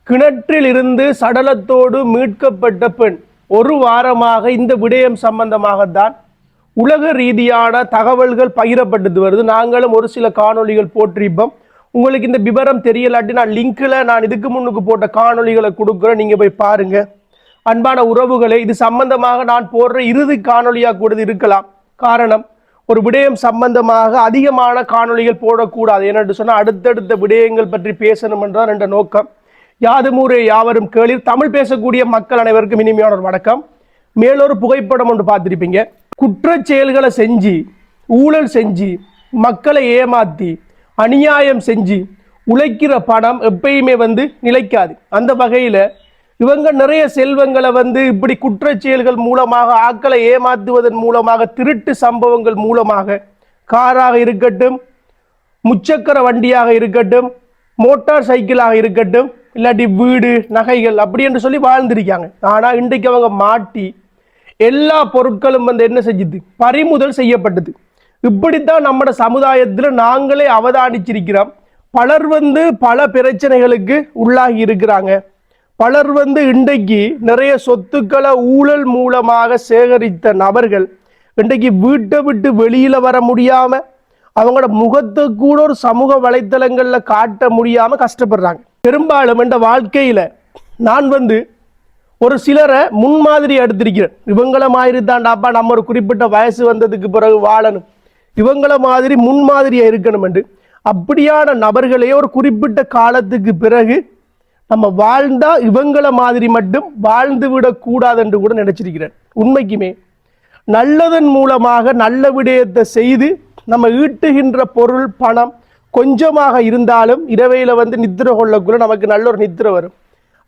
கிணற்றில் இருந்து சடலத்தோடு மீட்கப்பட்ட பெண். ஒரு வாரமாக இந்த விடயம் சம்பந்தமாகத்தான் உலக ரீதியான தகவல்கள் பகிரப்பட்டு வருது. நாங்களும் ஒரு சில காணொளிகள் போட்டிருப்போம். உங்களுக்கு இந்த விவரம் தெரியலாட்டி நான் லிங்க்ல நான் இதுக்கு முன்னுக்கு போட்ட காணொளிகளை கொடுக்குறேன், நீங்க போய் பாருங்க. அன்பான உறவுகளை, இது சம்பந்தமாக நான் போடுற இறுதி காணொளியாக கூட இருக்கலாம். காரணம், ஒரு விடயம் சம்பந்தமாக அதிகமான காணொளிகள் போடக்கூடாது. என்னென்று சொன்னால் அடுத்தடுத்த விடயங்கள் பற்றி பேசணும் என்றால் என்ற நோக்கம். யாதுமூரே யாவரும் கேளீர். தமிழ் பேசக்கூடிய மக்கள் அனைவருக்கும் இனிமையான ஒரு வணக்கம். மேலொரு புகைப்படம் ஒன்று பார்த்துருப்பீங்க. குற்றச் செயல்களை செஞ்சு, ஊழல் செஞ்சு, மக்களை ஏமாத்தி, அநியாயம் செஞ்சு உழைக்கிற பணம் எப்பயுமே நிலைக்காது. அந்த வகையில் இவங்க நிறைய செல்வங்களை இப்படி குற்றச் செயல்கள் மூலமாக, ஆக்களை ஏமாத்துவதன் மூலமாக, திருட்டு சம்பவங்கள் மூலமாக, காராக இருக்கட்டும், முச்சக்கர வண்டியாக இருக்கட்டும், மோட்டார் சைக்கிளாக இருக்கட்டும், இல்லாட்டி வீடு, நகைகள் அப்படி என்று சொல்லி வாழ்ந்திருக்காங்க. ஆனால் இன்றைக்கு அவங்க மாட்டி எல்லா பொருட்களும் என்ன செஞ்சுது, பறிமுதல் செய்யப்பட்டது. இப்படித்தான் நம்ம சமுதாயத்தில் நாங்களே அவதானிச்சிருக்கிறோம். பலர் பல பிரச்சனைகளுக்கு உள்ளாகி இருக்கிறாங்க. பலர் இன்றைக்கு நிறைய சொத்துக்களை ஊழல் மூலமாக சேகரித்த நபர்கள் இன்றைக்கு வீட்டை விட்டு வெளியில வர முடியாம, அவங்களோட முகத்தை கூட ஒரு சமூக வலைத்தளங்கள்ல காட்ட முடியாம கஷ்டப்படுறாங்க. பெரும்பாலும் இந்த வாழ்க்கையில நான் ஒரு சிலரை முன்மாதிரி எடுத்திருக்கிறேன். இவங்கள மாதிரி தான்டாப்பா நம்ம ஒரு குறிப்பிட்ட வயசு வந்ததுக்கு பிறகு வாழணும், இவங்கள மாதிரி முன்மாதிரியா இருக்கணும் என்று. அப்படியான நபர்களே ஒரு குறிப்பிட்ட காலத்துக்கு பிறகு நம்ம வாழ்ந்தா இவங்கள மாதிரி மட்டும் வாழ்ந்து விடக்கூடாது என்று கூட நினைச்சிருக்கிறேன். உண்மைக்குமே நல்லதன் மூலமாக நல்ல விடயத்தை செய்து நம்ம ஈட்டுகின்ற பொருள், பணம் கொஞ்சமாக இருந்தாலும் இரவையில நித்திரை கொள்ளக்குள்ள நமக்கு நல்ல ஒரு நித்திரை வரும்.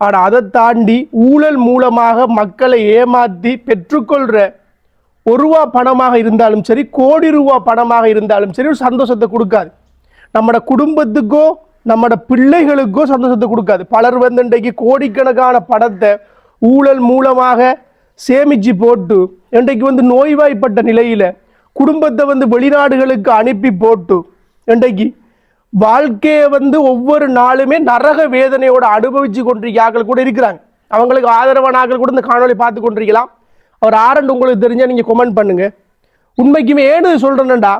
ஆனால் அதை தாண்டி ஊழல் மூலமாக மக்களை ஏமாற்றி பெற்றுக்கொள்ற ஒரு ரூபா பணமாக இருந்தாலும் சரி, கோடி ரூபா பணமாக இருந்தாலும் சரி, ஒரு சந்தோஷத்தை கொடுக்காது. நம்மட குடும்பத்துக்கோ நம்மட பிள்ளைகளுக்கோ சந்தோஷத்தை கொடுக்காது. பலர் இன்றைக்கு கோடிக்கணக்கான பணத்தை ஊழல் மூலமாக சேமிச்சு போட்டு இன்றைக்கு நோய்வாய்ப்பட்ட நிலையில குடும்பத்தை வெளிநாடுகளுக்கு அனுப்பி போட்டு இன்றைக்கு வாழ்க்கையை ஒவ்வொரு நாளுமே நரக வேதனையோட அனுபவிச்சு கொண்டிருக்கிறார்கள் கூட இருக்கிறாங்க. அவங்களுக்கு ஆதரவான கூட இந்த காணொலி பார்த்து கொண்டிருக்கலாம். அவர் ஆரண்டு உங்களுக்கு தெரிஞ்சா நீங்க கமெண்ட் பண்ணுங்க. உண்மைக்குமே ஏன்னு சொல்றேன்டா,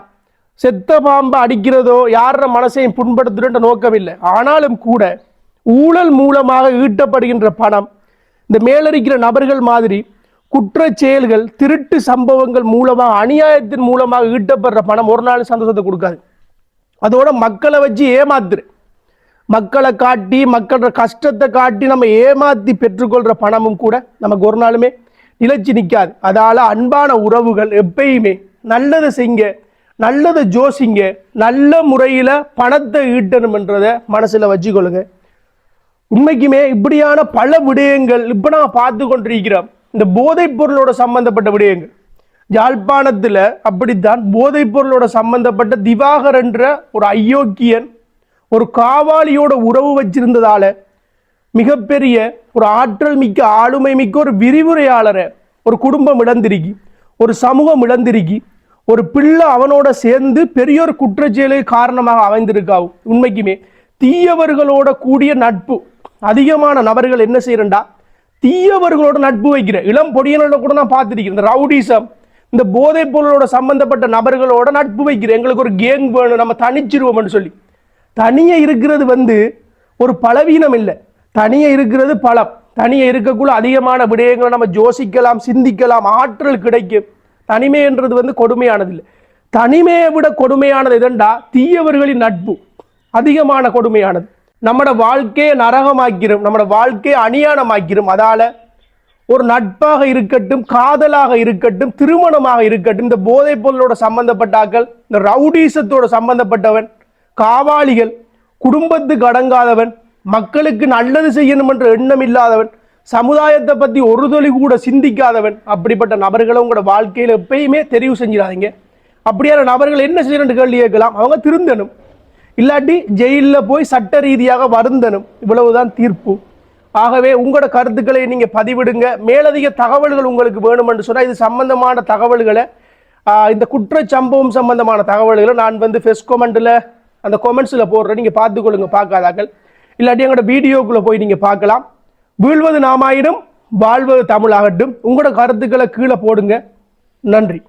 செத்த பாம்பை அடிக்கிறதோ யார மனசையும் புண்படுத்துகின்ற நோக்கம் இல்லை. ஆனாலும் கூட ஊழல் மூலமாக ஈட்டப்படுகின்ற பணம், இந்த மேலரிக்கிற நபர்கள் மாதிரி குற்ற செயல்கள், திருட்டு சம்பவங்கள் மூலமாக, அநியாயத்தின் மூலமாக ஈட்டப்படுற பணம் ஒரு நாள் சந்தோஷத்தை கொடுக்காது. அதோட மக்களை வச்சு ஏமாத்துரு, மக்களை காட்டி, மக்களோட கஷ்டத்தை காட்டி நம்ம ஏமாத்தி பெற்றுக்கொள்ற பணமும் கூட நமக்கு ஒரு நாளுமே நிலைச்சு நிற்காது. அதால அன்பான உறவுகள் எப்பயுமே நல்லதை செய்யுங்க, நல்லதை ஜோசிங்க, நல்ல முறையில் பணத்தை ஈட்டணும் என்றதை மனசில் வச்சுக்கொள்ளுங்க. உண்மைக்குமே இப்படியான பல விடயங்கள் இப்போ நான் பார்த்து கொண்டிருக்கிறோம். இந்த போதைப் பொருளோட சம்பந்தப்பட்ட விடயங்கள் யாழ்ப்பாணத்தில் அப்படித்தான். போதைப் பொருளோட சம்பந்தப்பட்ட திவாகர் என்ற ஒரு அயோக்கியன் ஒரு காவாலியோட உறவு வச்சிருந்ததால மிகப்பெரிய ஒரு ஆற்றல் மிக்க, ஆளுமை மிக்க ஒரு விரிவுரையாளரை ஒரு குடும்பம் இழந்திருக்கி, ஒரு சமூகம் இழந்திருக்கி, ஒரு பிள்ளை அவனோட சேர்ந்து பெரிய ஒரு குற்றச்செயலை காரணமாக அமைந்திருக்காவும். உண்மைக்குமே தீயவர்களோட கூடிய நட்பு, அதிகமான நபர்கள் என்ன செய்யறா, தீயவர்களோட நட்பு வைக்கிற இளம் பொடியனோட கூட நான் பார்த்துருக்கிறேன். இந்த ரவுடிசம், இந்த போதைப் பொருளோட சம்பந்தப்பட்ட நபர்களோட நட்பு வைக்கிற, எங்களுக்கு ஒரு கேங் வேணும், நம்ம தனிச்சிருவோம்னு சொல்லி. தனியே இருக்கிறது ஒரு பலவீனம் இல்லை, தனியே இருக்கிறது பலம். தனியே இருக்கக்குள்ள அதிகமான விடயங்களை நம்ம யோசிக்கலாம், சிந்திக்கலாம், ஆற்றல் கிடைக்கும். தனிமை என்றது கொடுமையானது இல்லை. தனிமையை விட கொடுமையானது எதண்டா, தீயவர்களின் நட்பு அதிகமான கொடுமையானது. நம்மட வாழ்க்கையை நரகமாக்கிரும், நம்மட வாழ்க்கையை அநியாயமாக்கிரும். அதால ஒரு நட்பாக இருக்கட்டும், காதலாக இருக்கட்டும், திருமணமாக இருக்கட்டும், இந்த போதைப் பொருளோட சம்பந்தப்பட்டாக்கள், இந்த ரவுடீசத்தோட சம்பந்தப்பட்டவன், காவாளிகள், குடும்பத்துக்கு அடங்காதவன், மக்களுக்கு நல்லது செய்யணும் என்ற எண்ணம் இல்லாதவன், சமுதாயத்தை பத்தி ஒரு தொழில் கூட சிந்திக்காதவன், அப்படிப்பட்ட நபர்களை உங்களோட வாழ்க்கையில எப்பயுமே தெரிவு செஞ்சிடாதீங்க. அப்படியான நபர்கள் என்ன செய்யணும் கேள்வி கேட்கலாம். அவங்க திருந்தனும், இல்லாட்டி ஜெயிலில் போய் சட்ட ரீதியாக வருந்தனும். இவ்வளவுதான் தீர்ப்பு. ஆகவே உங்களோட கருத்துக்களை நீங்க பதிவிடுங்க. மேலதிக தகவல்கள் உங்களுக்கு வேணும் என்று சொன்னா, இது சம்பந்தமான தகவல்களை, இந்த குற்ற சம்பவம் சம்பந்தமான தகவல்களை நான் ஃபெஸ்ட் கமெண்ட்ல அந்த கமெண்ட்ஸ்ல போடுறேன், நீங்க பார்த்துக்கொள்ளுங்க பார்க்காதாக்கள். இல்லாட்டி எங்களோட வீடியோக்குள்ள போய் நீங்க பார்க்கலாம். வீழ்வது நாமாயினும் வாழ்வது தமிழாகட்டும். உங்களோட கருத்துக்களை கீழே போடுங்க. நன்றி.